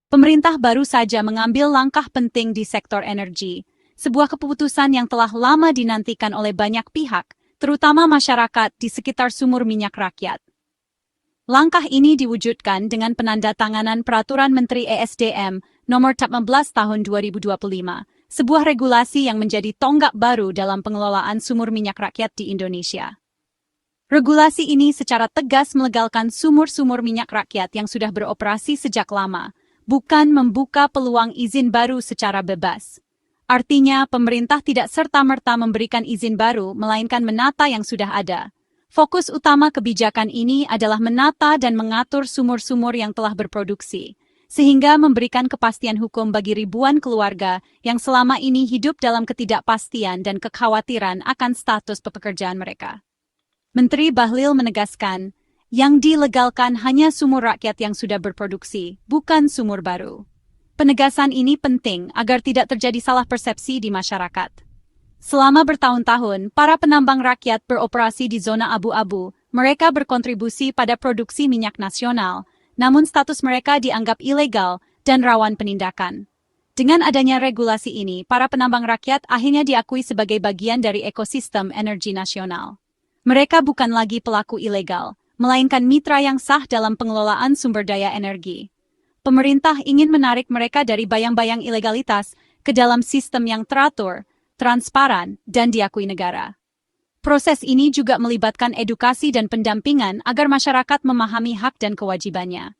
Pemerintah baru saja mengambil langkah penting di sektor energi, sebuah keputusan yang telah lama dinantikan oleh banyak pihak, terutama masyarakat di sekitar sumur minyak rakyat. Langkah ini diwujudkan dengan penandatanganan Peraturan Menteri ESDM Nomor 14 Tahun 2025, sebuah regulasi yang menjadi tonggak baru dalam pengelolaan sumur minyak rakyat di Indonesia. Regulasi ini secara tegas melegalkan sumur-sumur minyak rakyat yang sudah beroperasi sejak lama, bukan membuka peluang izin baru secara bebas. Artinya, pemerintah tidak serta-merta memberikan izin baru, melainkan menata yang sudah ada. Fokus utama kebijakan ini adalah menata dan mengatur sumur-sumur yang telah berproduksi, sehingga memberikan kepastian hukum bagi ribuan keluarga yang selama ini hidup dalam ketidakpastian dan kekhawatiran akan status pekerjaan mereka. Menteri Bahlil menegaskan, yang dilegalkan hanya sumur rakyat yang sudah berproduksi, bukan sumur baru. Penegasan ini penting agar tidak terjadi salah persepsi di masyarakat. Selama bertahun-tahun, para penambang rakyat beroperasi di zona abu-abu. Mereka berkontribusi pada produksi minyak nasional, namun status mereka dianggap ilegal dan rawan penindakan. Dengan adanya regulasi ini, para penambang rakyat akhirnya diakui sebagai bagian dari ekosistem energi nasional. Mereka bukan lagi pelaku ilegal, melainkan mitra yang sah dalam pengelolaan sumber daya energi. Pemerintah ingin menarik mereka dari bayang-bayang ilegalitas ke dalam sistem yang teratur, transparan, dan diakui negara. Proses ini juga melibatkan edukasi dan pendampingan agar masyarakat memahami hak dan kewajibannya.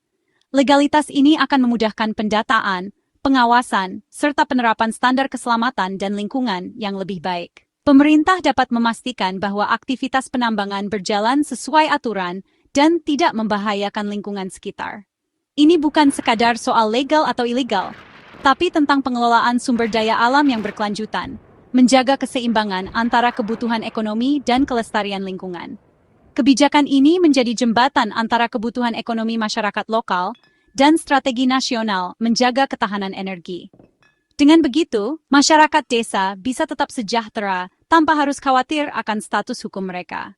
Legalitas ini akan memudahkan pendataan, pengawasan, serta penerapan standar keselamatan dan lingkungan yang lebih baik. Pemerintah dapat memastikan bahwa aktivitas penambangan berjalan sesuai aturan dan tidak membahayakan lingkungan sekitar. Ini bukan sekadar soal legal atau ilegal, tapi tentang pengelolaan sumber daya alam yang berkelanjutan, menjaga keseimbangan antara kebutuhan ekonomi dan kelestarian lingkungan. Kebijakan ini menjadi jembatan antara kebutuhan ekonomi masyarakat lokal dan strategi nasional menjaga ketahanan energi. Dengan begitu, masyarakat desa bisa tetap sejahtera tanpa harus khawatir akan status hukum mereka.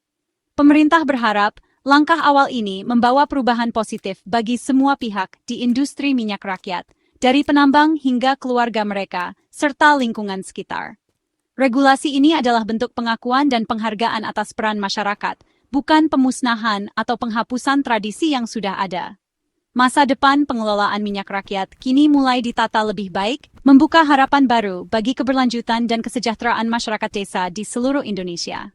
Pemerintah berharap langkah awal ini membawa perubahan positif bagi semua pihak di industri minyak rakyat, dari penambang hingga keluarga mereka, serta lingkungan sekitar. Regulasi ini adalah bentuk pengakuan dan penghargaan atas peran masyarakat, bukan pemusnahan atau penghapusan tradisi yang sudah ada. Masa depan pengelolaan minyak rakyat kini mulai ditata lebih baik, membuka harapan baru bagi keberlanjutan dan kesejahteraan masyarakat desa di seluruh Indonesia.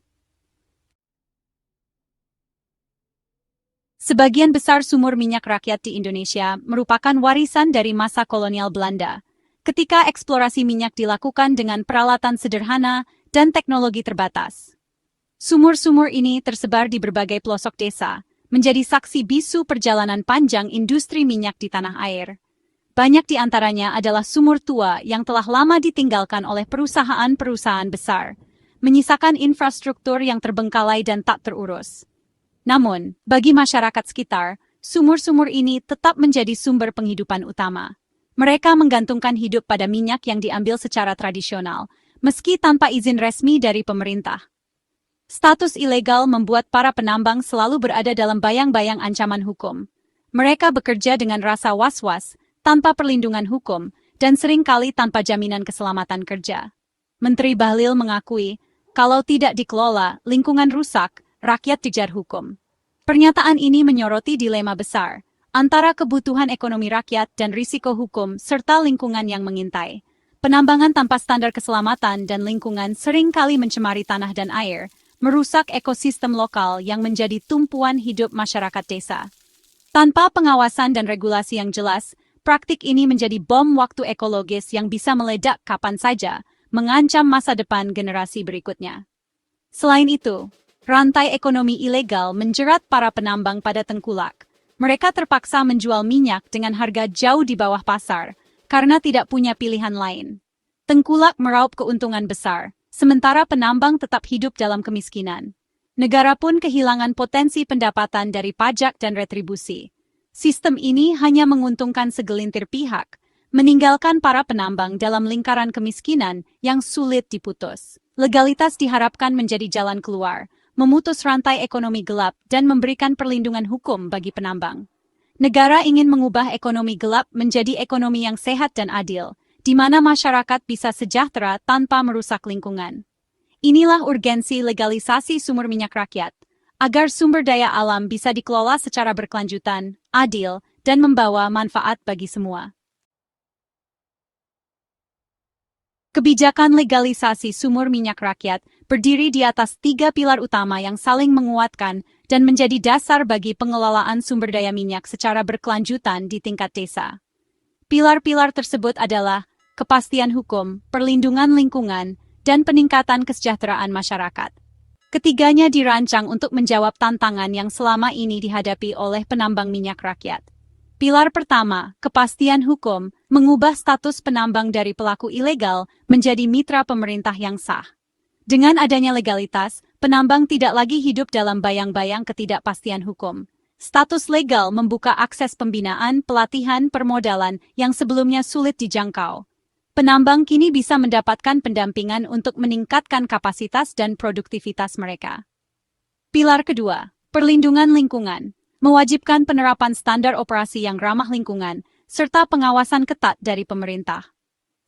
Sebagian besar sumur minyak rakyat di Indonesia merupakan warisan dari masa kolonial Belanda, ketika eksplorasi minyak dilakukan dengan peralatan sederhana dan teknologi terbatas. Sumur-sumur ini tersebar di berbagai pelosok desa, menjadi saksi bisu perjalanan panjang industri minyak di tanah air. Banyak di antaranya adalah sumur tua yang telah lama ditinggalkan oleh perusahaan-perusahaan besar, menyisakan infrastruktur yang terbengkalai dan tak terurus. Namun, bagi masyarakat sekitar, sumur-sumur ini tetap menjadi sumber penghidupan utama. Mereka menggantungkan hidup pada minyak yang diambil secara tradisional, meski tanpa izin resmi dari pemerintah. Status ilegal membuat para penambang selalu berada dalam bayang-bayang ancaman hukum. Mereka bekerja dengan rasa was-was, tanpa perlindungan hukum, dan seringkali tanpa jaminan keselamatan kerja. Menteri Bahlil mengakui, kalau tidak dikelola, lingkungan rusak, rakyat dikejar hukum. Pernyataan ini menyoroti dilema besar, antara kebutuhan ekonomi rakyat dan risiko hukum serta lingkungan yang mengintai. Penambangan tanpa standar keselamatan dan lingkungan seringkali mencemari tanah dan air, merusak ekosistem lokal yang menjadi tumpuan hidup masyarakat desa. Tanpa pengawasan dan regulasi yang jelas, praktik ini menjadi bom waktu ekologis yang bisa meledak kapan saja, mengancam masa depan generasi berikutnya. Selain itu, rantai ekonomi ilegal menjerat para penambang pada tengkulak. Mereka terpaksa menjual minyak dengan harga jauh di bawah pasar, karena tidak punya pilihan lain. Tengkulak meraup keuntungan besar, sementara penambang tetap hidup dalam kemiskinan. Negara pun kehilangan potensi pendapatan dari pajak dan retribusi. Sistem ini hanya menguntungkan segelintir pihak, meninggalkan para penambang dalam lingkaran kemiskinan yang sulit diputus. Legalitas diharapkan menjadi jalan keluar, memutus rantai ekonomi gelap dan memberikan perlindungan hukum bagi penambang. Negara ingin mengubah ekonomi gelap menjadi ekonomi yang sehat dan adil, di mana masyarakat bisa sejahtera tanpa merusak lingkungan. Inilah urgensi legalisasi sumber minyak rakyat, agar sumber daya alam bisa dikelola secara berkelanjutan, adil, dan membawa manfaat bagi semua. Kebijakan legalisasi sumur minyak rakyat berdiri di atas 3 pilar utama yang saling menguatkan dan menjadi dasar bagi pengelolaan sumber daya minyak secara berkelanjutan di tingkat desa. Pilar-pilar tersebut adalah kepastian hukum, perlindungan lingkungan, dan peningkatan kesejahteraan masyarakat. Ketiganya dirancang untuk menjawab tantangan yang selama ini dihadapi oleh penambang minyak rakyat. Pilar pertama, kepastian hukum, mengubah status penambang dari pelaku ilegal menjadi mitra pemerintah yang sah. Dengan adanya legalitas, penambang tidak lagi hidup dalam bayang-bayang ketidakpastian hukum. Status legal membuka akses pembinaan, pelatihan, permodalan yang sebelumnya sulit dijangkau. Penambang kini bisa mendapatkan pendampingan untuk meningkatkan kapasitas dan produktivitas mereka. Pilar kedua, perlindungan lingkungan. Mewajibkan penerapan standar operasi yang ramah lingkungan, serta pengawasan ketat dari pemerintah.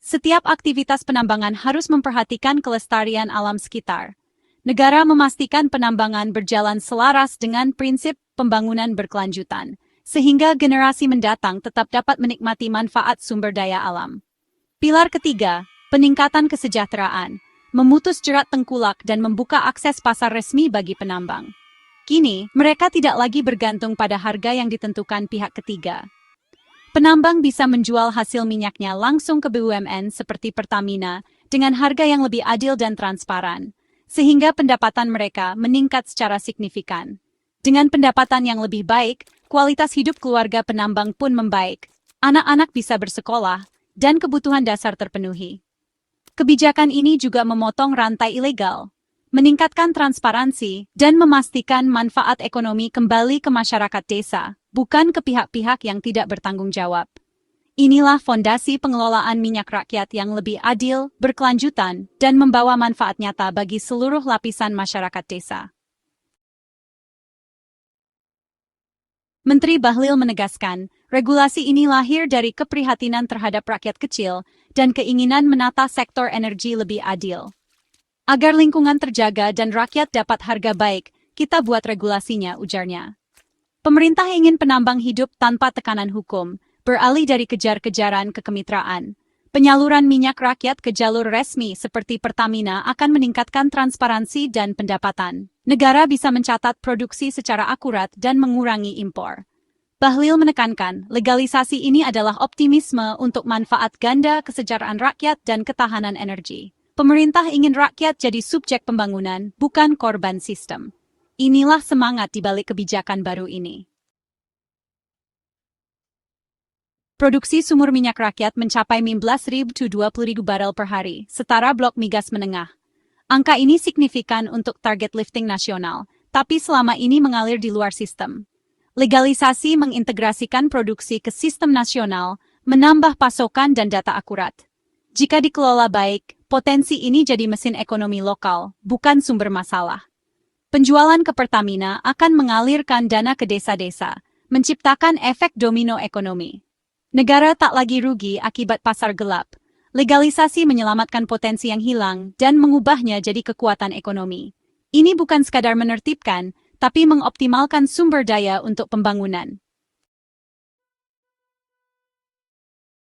Setiap aktivitas penambangan harus memperhatikan kelestarian alam sekitar. Negara memastikan penambangan berjalan selaras dengan prinsip pembangunan berkelanjutan, sehingga generasi mendatang tetap dapat menikmati manfaat sumber daya alam. Pilar ketiga, peningkatan kesejahteraan, memutus jerat tengkulak dan membuka akses pasar resmi bagi penambang. Kini, mereka tidak lagi bergantung pada harga yang ditentukan pihak ketiga. Penambang bisa menjual hasil minyaknya langsung ke BUMN seperti Pertamina dengan harga yang lebih adil dan transparan, sehingga pendapatan mereka meningkat secara signifikan. Dengan pendapatan yang lebih baik, kualitas hidup keluarga penambang pun membaik, anak-anak bisa bersekolah, dan kebutuhan dasar terpenuhi. Kebijakan ini juga memotong rantai ilegal, meningkatkan transparansi, dan memastikan manfaat ekonomi kembali ke masyarakat desa, bukan ke pihak-pihak yang tidak bertanggung jawab. Inilah fondasi pengelolaan minyak rakyat yang lebih adil, berkelanjutan, dan membawa manfaat nyata bagi seluruh lapisan masyarakat desa. Menteri Bahlil menegaskan, regulasi ini lahir dari keprihatinan terhadap rakyat kecil dan keinginan menata sektor energi lebih adil. Agar lingkungan terjaga dan rakyat dapat harga baik, kita buat regulasinya, ujarnya. Pemerintah ingin penambang hidup tanpa tekanan hukum, beralih dari kejar-kejaran ke kemitraan. Penyaluran minyak rakyat ke jalur resmi seperti Pertamina akan meningkatkan transparansi dan pendapatan. Negara bisa mencatat produksi secara akurat dan mengurangi impor. Bahlil menekankan, legalisasi ini adalah optimisme untuk manfaat ganda kesejahteraan rakyat dan ketahanan energi. Pemerintah ingin rakyat jadi subjek pembangunan, bukan korban sistem. Inilah semangat di balik kebijakan baru ini. Produksi sumur minyak rakyat mencapai 15.000 to 20.000 barel per hari, setara blok migas menengah. Angka ini signifikan untuk target lifting nasional, tapi selama ini mengalir di luar sistem. Legalisasi mengintegrasikan produksi ke sistem nasional, menambah pasokan dan data akurat. Jika dikelola baik, potensi ini jadi mesin ekonomi lokal, bukan sumber masalah. Penjualan ke Pertamina akan mengalirkan dana ke desa-desa, menciptakan efek domino ekonomi. Negara tak lagi rugi akibat pasar gelap. Legalisasi menyelamatkan potensi yang hilang dan mengubahnya jadi kekuatan ekonomi. Ini bukan sekadar menertibkan, tapi mengoptimalkan sumber daya untuk pembangunan.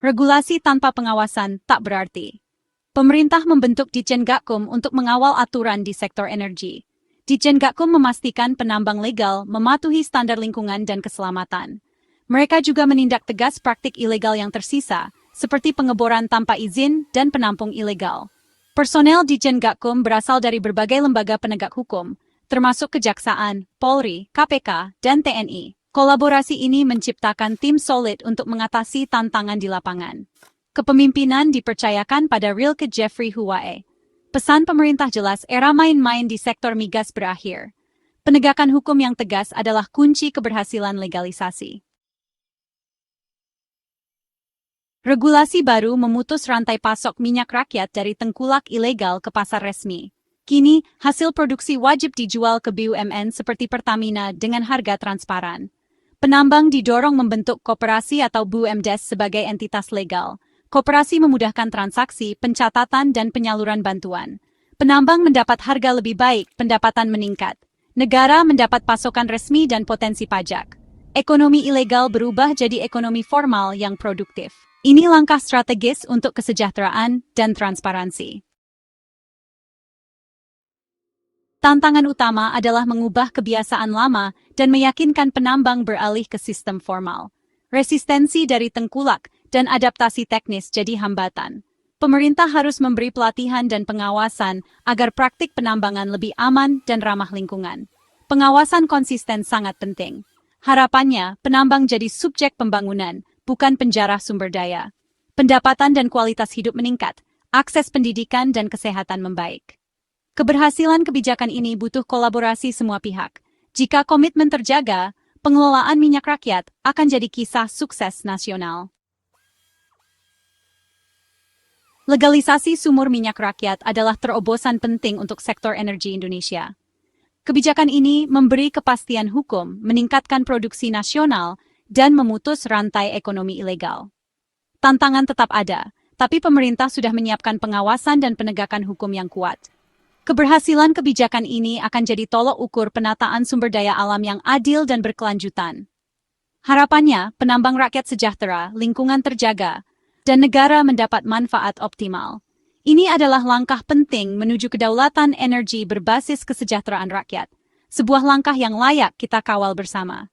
Regulasi tanpa pengawasan tak berarti. Pemerintah membentuk Ditjen Gakum untuk mengawal aturan di sektor energi. Ditjen Gakum memastikan penambang legal mematuhi standar lingkungan dan keselamatan. Mereka juga menindak tegas praktik ilegal yang tersisa, seperti pengeboran tanpa izin dan penampung ilegal. Personel Ditjen Gakum berasal dari berbagai lembaga penegak hukum, termasuk Kejaksaan, Polri, KPK, dan TNI. Kolaborasi ini menciptakan tim solid untuk mengatasi tantangan di lapangan. Kepemimpinan dipercayakan pada Rilke Jeffrey Huwae. Pesan pemerintah jelas, era main-main di sektor migas berakhir. Penegakan hukum yang tegas adalah kunci keberhasilan legalisasi. Regulasi baru memutus rantai pasok minyak rakyat dari tengkulak ilegal ke pasar resmi. Kini, hasil produksi wajib dijual ke BUMN seperti Pertamina dengan harga transparan. Penambang didorong membentuk koperasi atau BUMDes sebagai entitas legal. Koperasi memudahkan transaksi, pencatatan, dan penyaluran bantuan. Penambang mendapat harga lebih baik, pendapatan meningkat. Negara mendapat pasokan resmi dan potensi pajak. Ekonomi ilegal berubah jadi ekonomi formal yang produktif. Ini langkah strategis untuk kesejahteraan dan transparansi. Tantangan utama adalah mengubah kebiasaan lama dan meyakinkan penambang beralih ke sistem formal. Resistensi dari tengkulak dan adaptasi teknis jadi hambatan. Pemerintah harus memberi pelatihan dan pengawasan agar praktik penambangan lebih aman dan ramah lingkungan. Pengawasan konsisten sangat penting. Harapannya, penambang jadi subjek pembangunan, bukan penjara sumber daya. Pendapatan dan kualitas hidup meningkat, akses pendidikan dan kesehatan membaik. Keberhasilan kebijakan ini butuh kolaborasi semua pihak. Jika komitmen terjaga, pengelolaan minyak rakyat akan jadi kisah sukses nasional. Legalisasi sumur minyak rakyat adalah terobosan penting untuk sektor energi Indonesia. Kebijakan ini memberi kepastian hukum, meningkatkan produksi nasional, dan memutus rantai ekonomi ilegal. Tantangan tetap ada, tapi pemerintah sudah menyiapkan pengawasan dan penegakan hukum yang kuat. Keberhasilan kebijakan ini akan jadi tolok ukur penataan sumber daya alam yang adil dan berkelanjutan. Harapannya, penambang rakyat sejahtera, lingkungan terjaga, dan negara mendapat manfaat optimal. Ini adalah langkah penting menuju kedaulatan energi berbasis kesejahteraan rakyat, sebuah langkah yang layak kita kawal bersama.